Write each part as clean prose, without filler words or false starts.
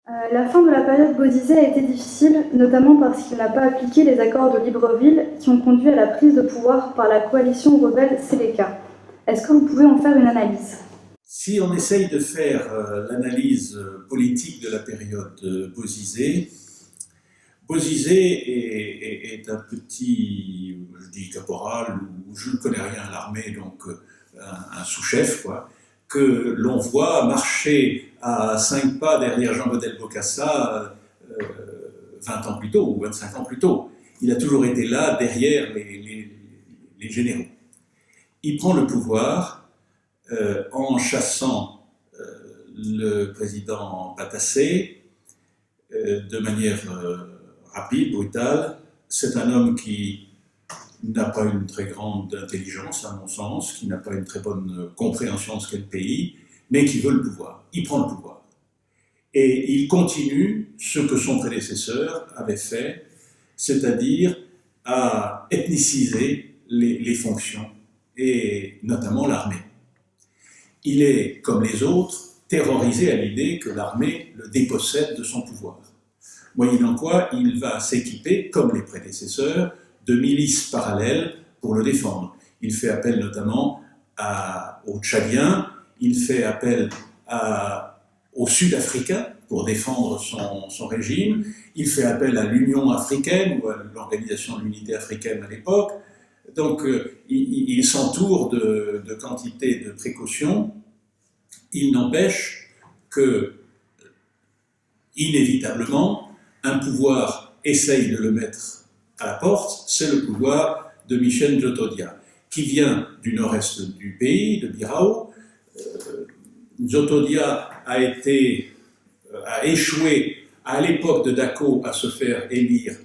La fin de la période Bozizé a été difficile, notamment parce qu'il n'a pas appliqué les accords de Libreville qui ont conduit à la prise de pouvoir par la coalition rebelle Seleka. Est-ce que vous pouvez en faire une analyse? Si on essaye de faire l'analyse politique de la période Bozizé, Bozizé est un petit, je dis caporal, ou je ne connais rien à l'armée, donc un sous-chef, quoi, que l'on voit marcher à 5 pas derrière Jean-Bodel Bokassa 20 ans plus tôt, ou 25 ans plus tôt. Il a toujours été là, derrière les généraux. Il prend le pouvoir en chassant le président Patassé de manière rapide, brutale. C'est un homme qui n'a pas une très grande intelligence, à mon sens, qui n'a pas une très bonne compréhension de ce qu'est le pays, mais qui veut le pouvoir. Il prend le pouvoir. Et il continue ce que son prédécesseur avait fait, c'est-à-dire à ethniciser les fonctions, et notamment l'armée. Il est, comme les autres, terrorisé à l'idée que l'armée le dépossède de son pouvoir. Moyennant quoi, il va s'équiper, comme les prédécesseurs, de milices parallèles pour le défendre. Il fait appel notamment aux Tchadiens, il fait appel aux Sud-Africains pour défendre son régime, il fait appel à l'Union africaine ou à l'Organisation de l'Unité africaine à l'époque. Donc il s'entoure de quantités de précautions. Il n'empêche que, inévitablement, un pouvoir essaye de le mettre à la porte, c'est le pouvoir de Michel Djotodia, qui vient du nord-est du pays, de Birao. Djotodia a échoué à l'époque de Dako à se faire élire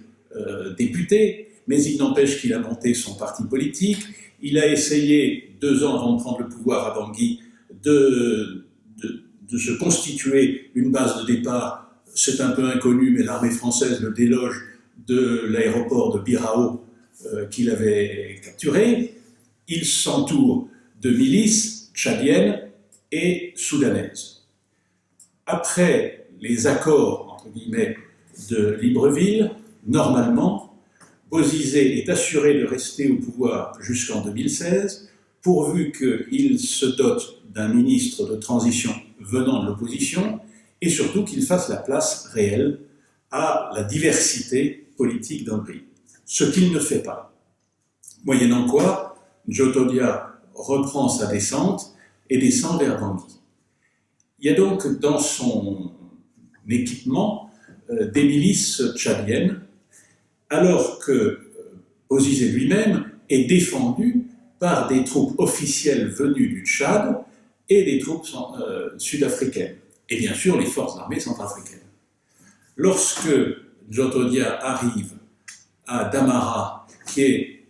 député, mais il n'empêche qu'il a monté son parti politique. Il a essayé, 2 ans avant de prendre le pouvoir à Bangui, de se constituer une base de départ. C'est un peu inconnu, mais l'armée française le déloge de l'aéroport de Birao qu'il avait capturé. Il s'entoure de milices tchadiennes et soudanaises. Après les accords, entre guillemets, de Libreville, normalement, Bozizé est assuré de rester au pouvoir jusqu'en 2016, pourvu qu'il se dote d'un ministre de transition venant de l'opposition, et surtout qu'il fasse la place réelle à la diversité politique dans le pays. Ce qu'il ne fait pas. Moyennant quoi, Djotodia reprend sa descente et descend vers Bangui. Il y a donc dans son équipement des milices tchadiennes, alors que Bozizé lui-même est défendu par des troupes officielles venues du Tchad et des troupes sud-africaines, et bien sûr les forces armées centrafricaines. Lorsque Djotodia arrive à Damara, qui est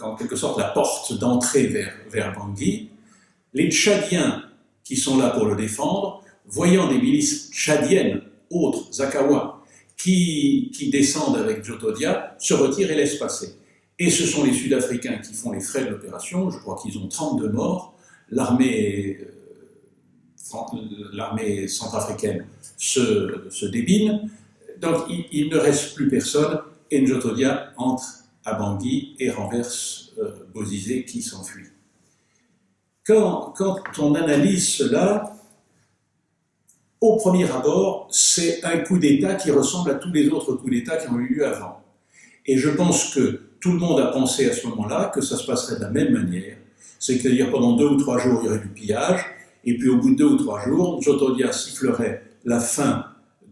en quelque sorte la porte d'entrée vers Bangui, les Tchadiens qui sont là pour le défendre, voyant des milices tchadiennes, autres, Zakawa, qui descendent avec Djotodia, se retirent et laissent passer. Et ce sont les Sud-Africains qui font les frais de l'opération, je crois qu'ils ont 32 morts, l'armée centrafricaine se débine, donc il ne reste plus personne, et Djotodia entre à Bangui et renverse Bozizé qui s'enfuit. Quand on analyse cela, au premier abord, c'est un coup d'État qui ressemble à tous les autres coups d'État qui ont eu lieu avant. Et je pense que tout le monde a pensé à ce moment-là que ça se passerait de la même manière, c'est-à-dire pendant 2 ou 3 jours, il y aurait du pillage, et puis au bout de 2 ou 3 jours, Djotodia sifflerait la fin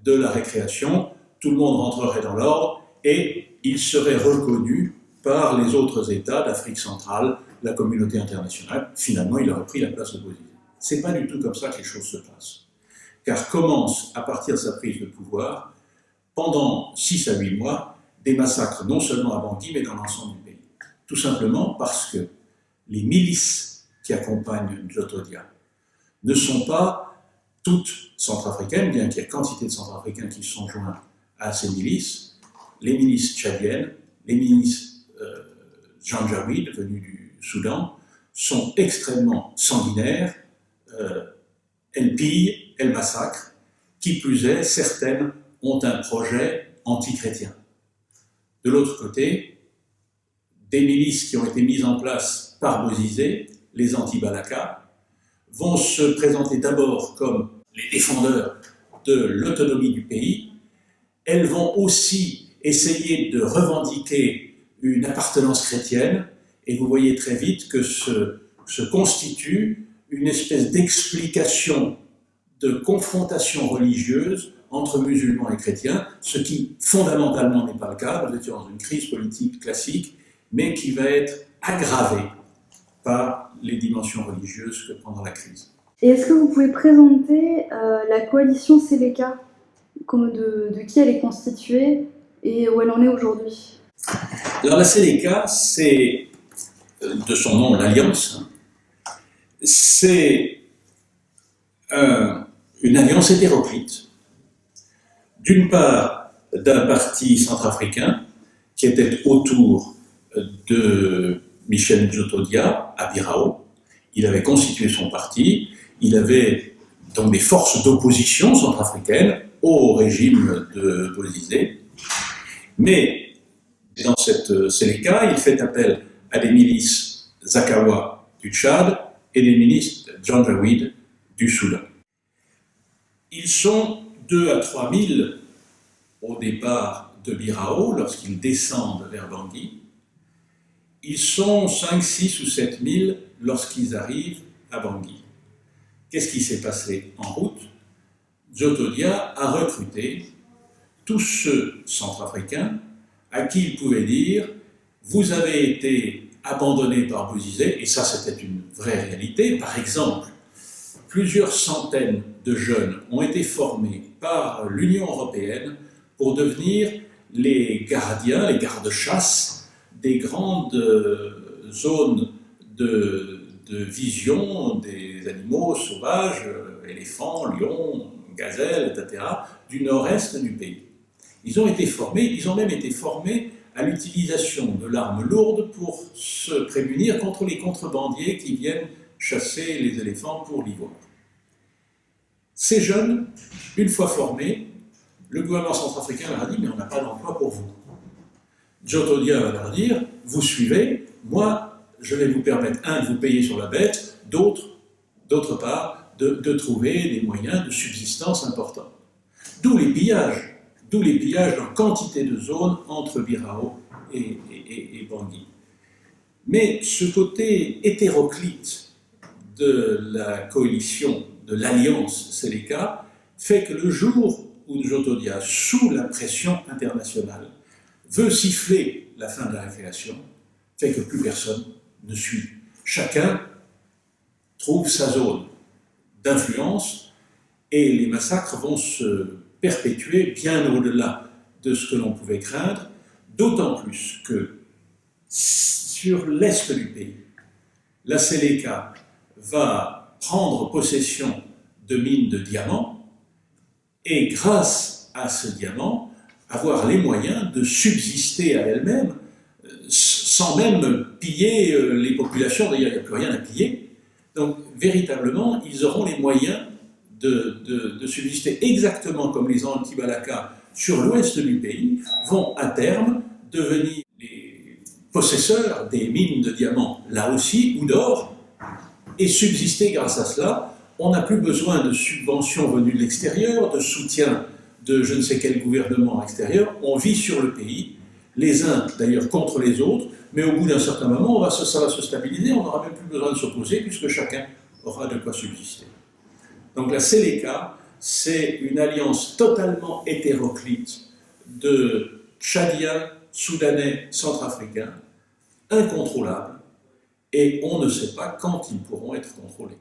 de la récréation, tout le monde rentrerait dans l'ordre, et il serait reconnu par les autres États d'Afrique centrale, la communauté internationale. Finalement, il aurait pris la place de Bozizé. Ce n'est pas du tout comme ça que les choses se passent. Car commence, à partir de sa prise de pouvoir, pendant 6 à 8 mois, des massacres non seulement à Bangui, mais dans l'ensemble du pays. Tout simplement parce que les milices qui accompagnent Djotodia ne sont pas toutes centrafricaines, bien qu'il y ait quantité de centrafricains qui sont joints à ces milices. Les milices tchadiennes, les milices janjaouides, venues du Soudan, sont extrêmement sanguinaires, elles pillent, elles massacrent, Qui plus est, certaines ont un projet anti-chrétien. De l'autre côté, des milices qui ont été mises en place par Bozizé, les anti-Balaka, vont se présenter d'abord comme les défendeurs de l'autonomie du pays. Elles vont aussi essayer de revendiquer une appartenance chrétienne, et vous voyez très vite que se constitue une espèce d'explication de confrontation religieuse entre musulmans et chrétiens, ce qui fondamentalement n'est pas le cas. Nous étions dans une crise politique classique, mais qui va être aggravée par les dimensions religieuses que prendra la crise. Et est-ce que vous pouvez présenter la coalition Seleka, de qui elle est constituée et où elle en est aujourd'hui? Alors la Seleka, c'est, de son nom, l'Alliance, c'est une alliance hétéroclite. D'une part, d'un parti centrafricain qui était autour de Michel Djotodia à Birao. Il avait constitué son parti, il avait donc des forces d'opposition centrafricaines au régime de Bozizé. Mais dans cette Seleka, il fait appel à des milices Zakawa du Tchad et des milices Janjaweed du Soudan. Ils sont 2 à 3 000 au départ de Birao, lorsqu'ils descendent vers Bangui. Ils sont 5, 6 ou 7 000 lorsqu'ils arrivent à Bangui. Qu'est-ce qui s'est passé en route? Djotodia a recruté tous ceux centrafricains à qui il pouvait dire « Vous avez été abandonnés par Bozizé », et ça c'était une vraie réalité. Par exemple, plusieurs centaines de jeunes ont été formés par l'Union européenne pour devenir les gardiens, les gardes-chasse des grandes zones de vision des animaux sauvages, éléphants, lions, gazelles, etc., du nord-est du pays. Ils ont été formés, ils ont même été formés à l'utilisation de l'arme lourde pour se prémunir contre les contrebandiers qui viennent chasser les éléphants pour l'ivoire. Ces jeunes, une fois formés, le gouvernement centrafricain leur a dit « mais on n'a pas d'emploi pour vous ». Djotodia va leur dire « vous suivez, moi je vais vous permettre, de vous payer sur la bête, d'autre part, de trouver des moyens de subsistance importants ». D'où les pillages dans quantité de zones entre Birao et Bangui. Mais ce côté hétéroclite de la coalition, de l'alliance Seleka, fait que le jour où Djotodia, sous la pression internationale, veut siffler la fin de la récréation, fait que plus personne ne suit. Chacun trouve sa zone d'influence et les massacres vont se perpétuer bien au-delà de ce que l'on pouvait craindre, d'autant plus que sur l'est du pays, la Seleka va prendre possession de mines de diamants et grâce à ce diamant, avoir les moyens de subsister à elle-même sans même piller les populations. D'ailleurs, il n'y a plus rien à piller. Donc, véritablement, ils auront les moyens de subsister exactement comme les anti-Balaka sur l'ouest du pays, vont à terme devenir les possesseurs des mines de diamants, là aussi, ou d'or, et subsister grâce à cela. On n'a plus besoin de subventions venues de l'extérieur, de soutien de je ne sais quel gouvernement extérieur. On vit sur le pays, les uns d'ailleurs contre les autres, mais au bout d'un certain moment, ça va se stabiliser, on n'aura même plus besoin de s'opposer puisque chacun aura de quoi subsister. Donc la Seleka, c'est une alliance totalement hétéroclite de Tchadiens, Soudanais, Centrafricains, incontrôlables, et on ne sait pas quand ils pourront être contrôlés.